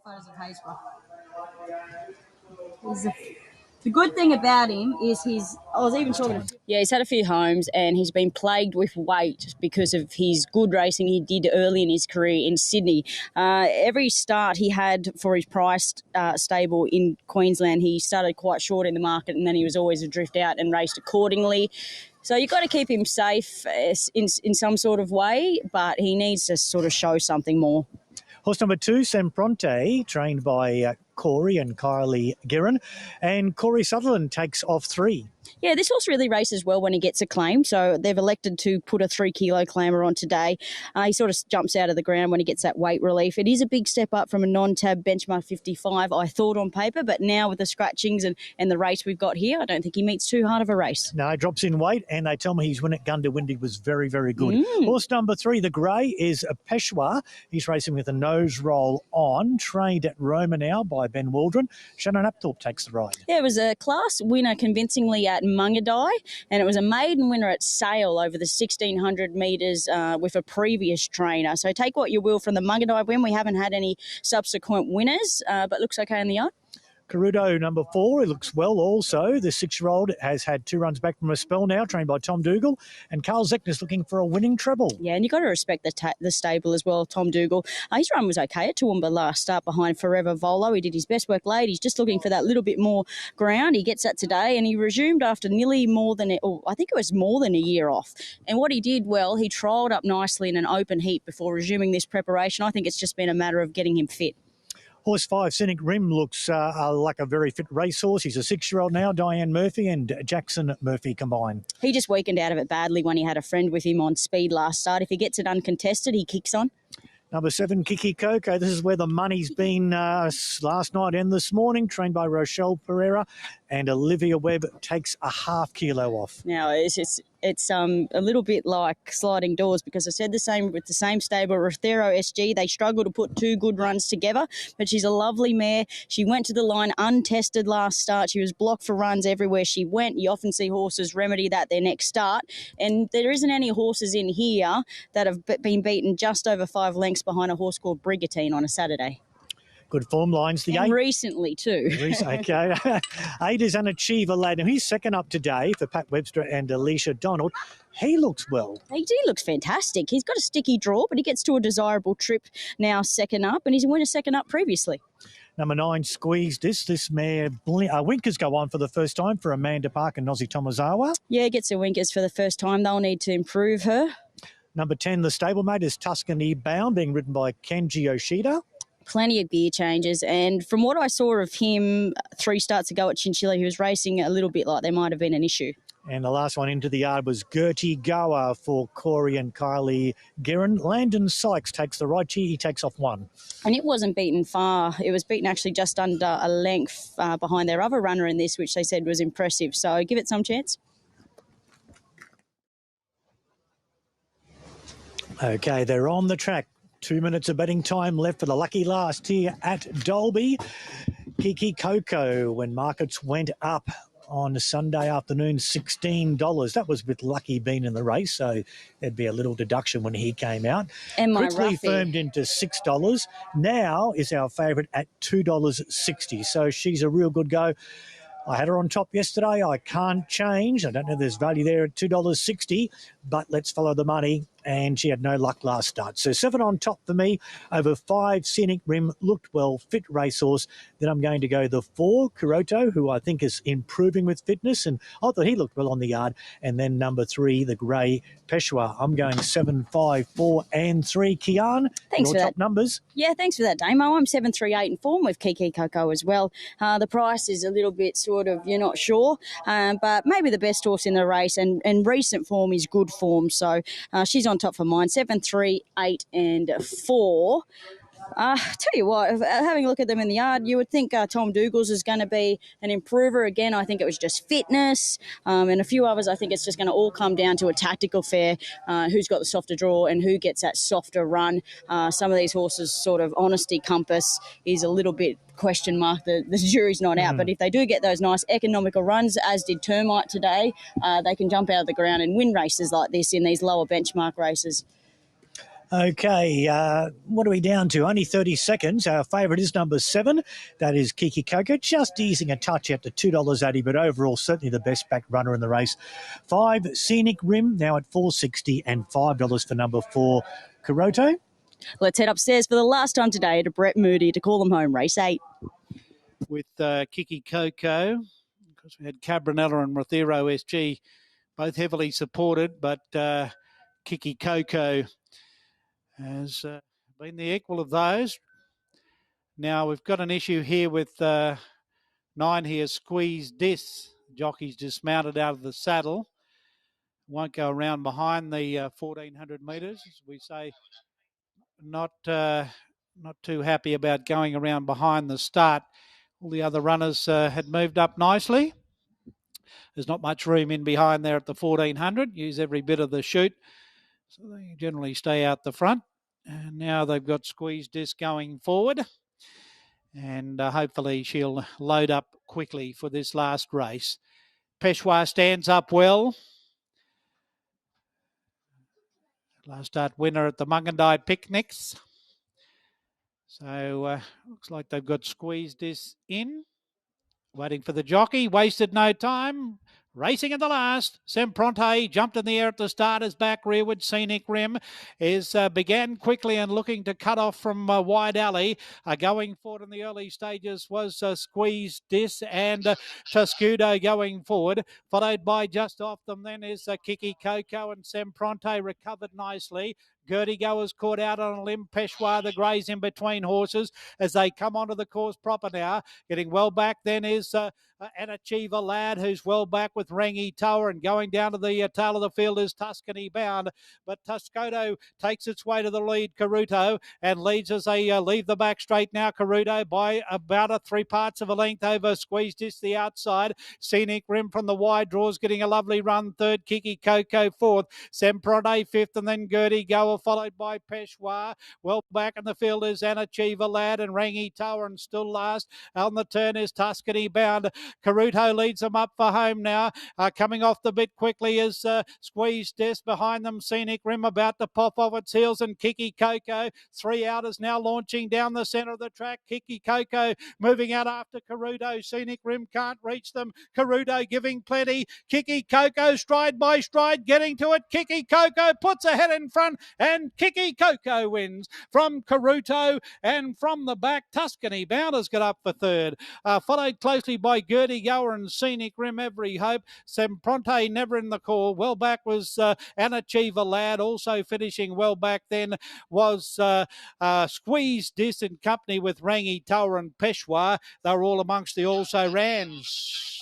photos of Hazelbrook. The good thing about him is I was even talking to... Yeah, he's had a few homes and he's been plagued with weight because of his good racing he did early in his career in Sydney. Every start he had for his priced stable in Queensland, he started quite short in the market and then he was always adrift out and raced accordingly. So you've got to keep him safe in some sort of way, but he needs to sort of show something more. Horse number 2, Sempronte, trained by Corey and Kylie Guerin. And Corey Sutherland takes off 3. Yeah, this horse really races well when he gets a claim, so they've elected to put a 3-kilo claimer on today. He sort of jumps out of the ground when he gets that weight relief. It is a big step up from a non-tab benchmark 55, I thought on paper, but now with the scratchings and the race we've got here, I don't think he meets too hard of a race. No, he drops in weight, and they tell me his win at Gundawindi was very, very good. Horse number 3, the grey, is a Peshwa. He's racing with a nose roll on, trained at Roma now by Ben Waldron. Shannon Apthorpe takes the ride. Yeah, it was a class winner convincingly at Mungadai, and it was a maiden winner at Sale over the 1,600 metres with a previous trainer. So take what you will from the Mungadai win. We haven't had any subsequent winners, but looks okay in the yard. Koruto, number 4, it looks well also. The 6-year-old has had 2 runs back from a spell now, trained by Tom Dougal. And Carl Zeckner's looking for a winning treble. Yeah, and you've got to respect the stable as well, Tom Dougal. His run was okay at Toowoomba last start behind Forever Volo. He did his best work late. He's just looking for that little bit more ground. He gets that today, and he resumed after nearly I think it was more than a year off. And what he did, well, he trialled up nicely in an open heat before resuming this preparation. I think it's just been a matter of getting him fit. Horse 5, Scenic Rim, looks like a very fit racehorse. He's a 6-year-old now, Diane Murphy and Jackson Murphy combined. He just weakened out of it badly when he had a friend with him on speed last start. If he gets it uncontested, he kicks on. Number 7, Kiki Coco. This is where the money's been last night and this morning, trained by Rochelle Pereira, and Olivia Webb takes a ½ kilo off. Now, it's a little bit like sliding doors, because I said the same with the same stable, Rothero SG. They struggle to put 2 good runs together, but she's a lovely mare. She went to the line untested last start. She was blocked for runs everywhere she went. You often see horses remedy that their next start, and there isn't any horses in here that have been beaten just over 5 lengths behind a horse called Brigantine on a Saturday. Good form lines. The 8 recently too. Okay. 8 is an achiever lad. Now he's second up today for Pat Webster and Alicia Donald. He looks well. He looks fantastic. He's got a sticky draw, but he gets to a desirable trip now second up, and he's a winner second up previously. Number 9, Squeezed This mare, winkers go on for the first time for Amanda Park and Nozi Tomozawa. Yeah, gets her winkers for the first time. They'll need to improve her. Number 10, the stablemate, is Tuscany Bound, being ridden by Kenji Yoshida. Plenty of gear changes, and from what I saw of him 3 starts ago at Chinchilla, he was racing a little bit like there might have been an issue. And the last one into the yard was Gertie Gower for Corey and Kylie Guerin. Landon Sykes takes the right. He takes off 1. And it wasn't beaten far. It was beaten actually just under a length behind their other runner in this, which they said was impressive. So give it some chance. Okay, they're on the track. 2 minutes of betting time left for the lucky last here at Dalby. Kiki Coco, when markets went up on Sunday afternoon, $16. That was with Lucky being in the race, so there'd be a little deduction when he came out. And my quickly roughie firmed into $6. Now is our favourite at $2.60. So she's a real good go. I had her on top yesterday. I can't change. I don't know if there's value there at $2.60, but let's follow the money. And she had no luck last start. So 7 on top for me over 5. Scenic Rim, looked well, fit racehorse. Then I'm going to go the 4, Koruto, who I think is improving with fitness. And I thought he looked well on the yard. And then number 3, the grey Peshwa. I'm going 7, 5, 4 and 3. Kian, thanks your for top that. numbers. Yeah, thanks for that, Damo. I'm 7, 3, 8 and 4 with Kiki Coco as well. The price is a little bit sort of, you're not sure, but maybe the best horse in the race, and recent form is good form. So she's on top for mine. 7, 3, 8 and 4. Tell you what, having a look at them in the yard, you would think Tom Dougal's is going to be an improver again. I think it was just fitness, and a few others. I think it's just going to all come down to a tactical fair, who's got the softer draw and who gets that softer run. Some of these horses' sort of honesty compass is a little bit question mark. The jury's not out, but if they do get those nice economical runs, as did Termite today, they can jump out of the ground and win races like this in these lower benchmark races. Okay, what are we down to? Only 30 seconds. Our favourite is number 7. That is Kiki Coco, just easing a touch out to $2.80, but overall certainly the best back runner in the race. 5, Scenic Rim, now at $4.60, and $5 for number 4, Koruto. Let's head upstairs for the last time today to Brett Moody to call them home, race 8. With Kiki Coco, because we had Cabrinella and Rothero SG both heavily supported, but Kiki Coco has been the equal of those. Now we've got an issue here with 9 here, Squeeze Dis. Jockey's dismounted out of the saddle. Won't go around behind the 1,400 metres. As we say, not too happy about going around behind the start. All the other runners had moved up nicely. There's not much room in behind there at the 1,400. Use every bit of the chute. So they generally stay out the front. And now they've got Squeeze Disc going forward. And hopefully she'll load up quickly for this last race. Peshawar stands up well. Last start winner at the Mungandai Picnics. So looks like they've got Squeeze Disc in. Waiting for the jockey, wasted no time. Racing at the last, Sempronte jumped in the air at the start as back rearward. Scenic Rim began quickly and looking to cut off from Wide Alley. Going forward in the early stages was Squeeze Dis and Tuscany going forward. Followed by just off them then is Kiki Coco, and Sempronte recovered nicely. Gertie Goer's caught out on a limb. Peshawar, the greys in between horses as they come onto the course proper now. Getting well back then is an Achiever Lad, who's well back with Rangi Tower, and going down to the tail of the field is Tuscany Bound. But Tuscoto takes its way to the lead, Koruto, and leads as they leave the back straight now. Koruto by about a 3/4 of a length over Squeeze Disc the outside. Scenic Rim from the wide draws getting a lovely run third. Kiki Coco fourth. Sempronte fifth, and then Gertie Goer followed by Peshawar. Well back in the field is an Achiever Lad and Rangi Tower, and still last on the turn is Tuscany Bound. Koruto leads them up for home now. Coming off the bit quickly is Squeeze Disc. Behind them, Scenic Rim about to pop off its heels, and Kiki Coco. 3 outers now launching down the centre of the track. Kiki Coco moving out after Koruto. Scenic Rim can't reach them. Koruto giving plenty. Kiki Coco stride by stride getting to it. Kiki Coco puts a head in front, and Kiki Coco wins from Koruto, and from the back Tuscany Bound has got up for third. Followed closely by Gertie Goer and Scenic Rim, Every Hope. Sempronte never in the call. Well back was an Achiever Lad. Also finishing well back then was Squeeze Dis in company with Rangi Tower and Peshawar. They were all amongst the also rans.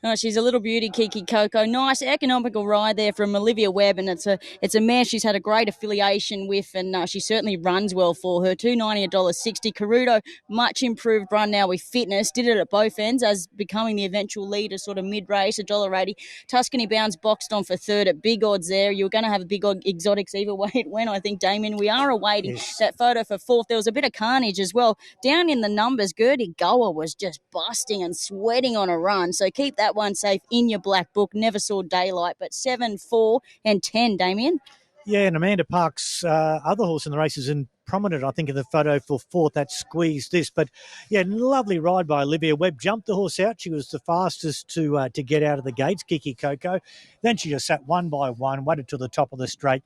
Oh, she's a little beauty, Kiki Coco. Nice economical ride there from Olivia Webb, and it's a mare she's had a great affiliation with, and she certainly runs well for her. $2.90, $1.60. Koruto, much improved run now with fitness. Did it at both ends as becoming the eventual leader, sort of mid-race, $1.80. Tuscany Bound's boxed on for third at big odds there. You're going to have a big odd exotics either way it went, I think, Damien. We are awaiting that photo for fourth. There was a bit of carnage as well. Down in the numbers, Gertie Goer was just busting and sweating on a run, so keep that one safe in your black book. Never saw daylight, but 7, 4 and 10, Damien. Yeah, and Amanda Park's other horse in the race is in prominent, I think, in the photo for fourth. That Squeeze This. But, yeah, lovely ride by Olivia Webb. Jumped the horse out. She was the fastest to get out of the gates, Kiki Coco. Then she just sat one by one, waited to the top of the straight.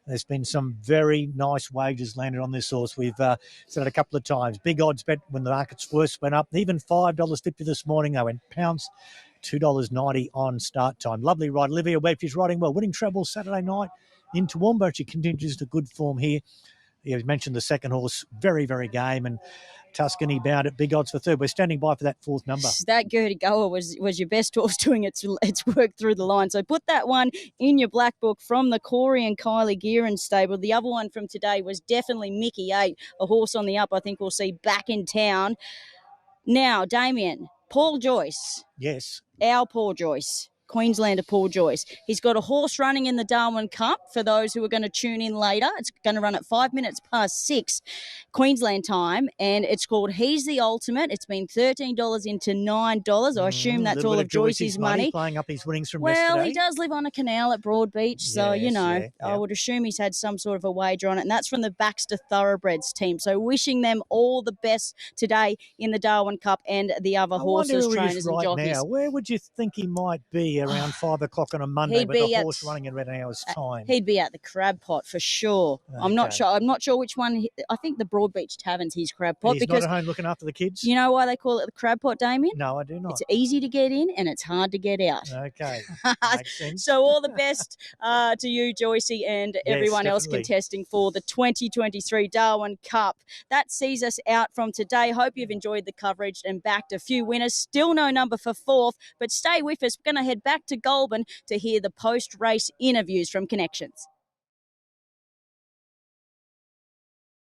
There's been some very nice wagers landed on this horse. We've said it a couple of times. Big odds bet when the markets first went up. Even $5.50 this morning. They went pounce. $2.90 on start time. Lovely ride. Olivia Webb, she's riding well. Winning treble Saturday night in Toowoomba. She continues to good form here. You mentioned the second horse, very, very game, and Tuscany Bound at big odds for third. We're standing by for that fourth number. That Gertie Goer was your best horse doing its work through the line. So put that one in your black book from the Corey and Kylie Gearan stable. The other one from today was definitely Mickey 8, a horse on the up. I think we'll see back in town. Now, Damien, Paul Joyce. Yes. Our Paul Joyce. Queenslander Paul Joyce. He's got a horse running in the Darwin Cup for those who are going to tune in later. It's going to run at 5 minutes past 6 Queensland time, and it's called He's the Ultimate. It's been $13 into $9. I assume that's all of Joyce's money. Playing up his winnings from well, yesterday. he does live on a canal at Broadbeach, so, Yes, you know, yeah. I would assume he's had some sort of a wager on it, and that's from the Baxter Thoroughbreds team. So wishing them all the best today in the Darwin Cup and the other horses, trainers and jockeys. Now. Where would you think he might be around 5 o'clock on a Monday with the horse running in about an hour's time? He'd be at the Crab Pot for sure. Okay. I'm not sure which one. I think the Broadbeach Tavern's his Crab Pot. He's because not at home looking after the kids? You know why they call it the Crab Pot, Damien? No, I do not. It's easy to get in and it's hard to get out. Okay, makes sense. So all the best to you, Joycey, and everyone else contesting for the 2023 Darwin Cup. That sees us out from today. Hope you've enjoyed the coverage and backed a few winners. Still no number for 4th, but stay with us. We're going to head back to Goulburn to hear the post-race interviews from Connections.